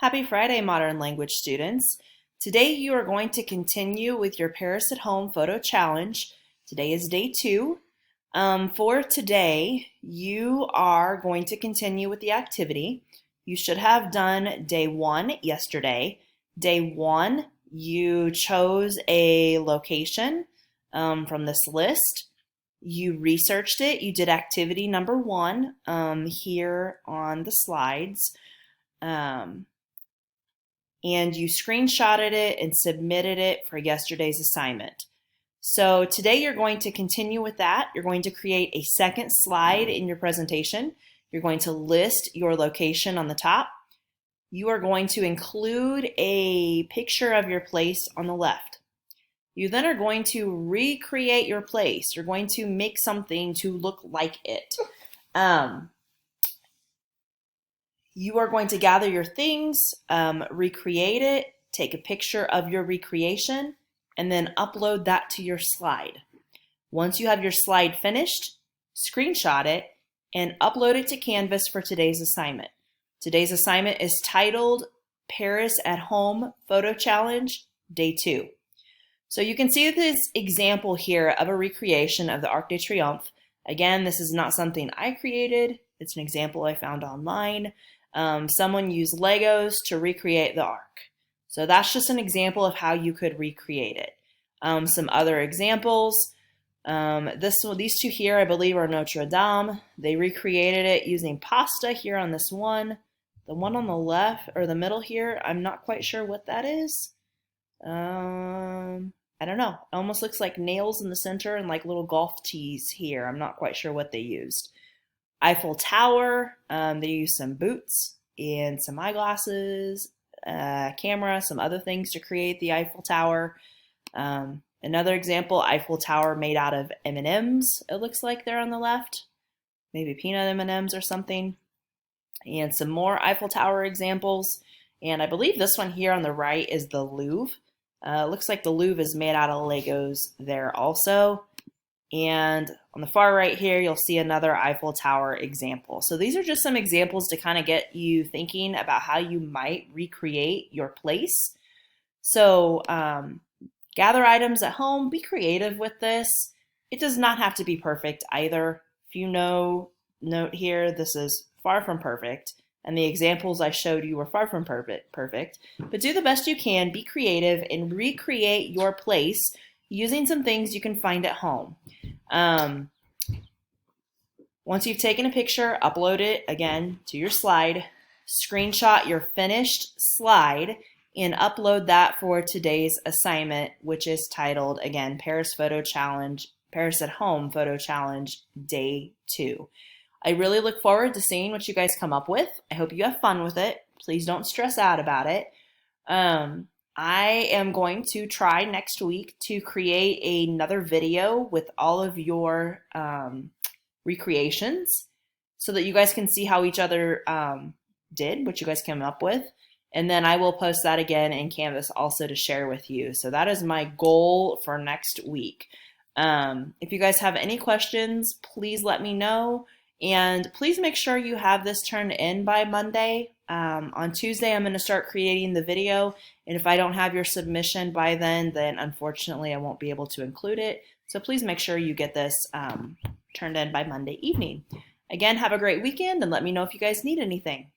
Happy Friday, Modern Language students. Today you are going to continue with your Paris at Home photo challenge. Today is day 2. For today, you are going to continue with the activity. You should have done day 1 yesterday. Day 1, you chose a location from this list. You researched it. You did activity number 1 here on the slides. And you screenshotted it and submitted it for yesterday's assignment. So today you're going to continue with that. You're going to create a second slide in your presentation. You're going to list your location on the top. You are going to include a picture of your place on the left. You then are going to recreate your place. You're going to make something to look like it. You are going to gather your things, recreate it, take a picture of your recreation, and then upload that to your slide. Once you have your slide finished, screenshot it and upload it to Canvas for today's assignment. Today's assignment is titled Paris at Home Photo Challenge, Day 2. So you can see this example here of a recreation of the Arc de Triomphe. Again, this is not something I created. It's an example I found online. Someone used Legos to recreate the Arc. So that's just an example of how you could recreate it. Some other examples. These two here, I believe, are Notre Dame. They recreated it using pasta here on this one. The one on the left, or the middle here, I'm not quite sure what that is. I don't know. It almost looks like nails in the center and like little golf tees here. I'm not quite sure what they used. Eiffel Tower, they used some boots and some eyeglasses, camera, some other things to create the Eiffel Tower. Another example, Eiffel Tower made out of M&Ms, it looks like they're on the left. Maybe peanut M&Ms or something. And some more Eiffel Tower examples. And I believe this one here on the right is the Louvre. It looks like the Louvre is made out of Legos there also. And on the far right here, you'll see another Eiffel Tower example. So these are just some examples to kind of get you thinking about how you might recreate your place. So gather items at home, be creative with this. It does not have to be perfect either. If you note here, this is far from perfect. And the examples I showed you were far from perfect. But do the best you can, be creative, and recreate your place using some things you can find at home. Once you've taken a picture, upload it again to your slide, screenshot your finished slide, and upload that for today's assignment, which is titled, again, Paris at Home Photo Challenge, Day 2. I really look forward to seeing what you guys come up with. I hope you have fun with it. Please don't stress out about it. I am going to try next week to create another video with all of your recreations so that you guys can see how each other did, what you guys came up with. And then I will post that again in Canvas also to share with you. So that is my goal for next week. If you guys have any questions, please let me know. And please make sure you have this turned in by Monday. On Tuesday, I'm going to start creating the video. And if I don't have your submission by then unfortunately I won't be able to include it. So please make sure you get this turned in by Monday evening. Again, have a great weekend and let me know if you guys need anything.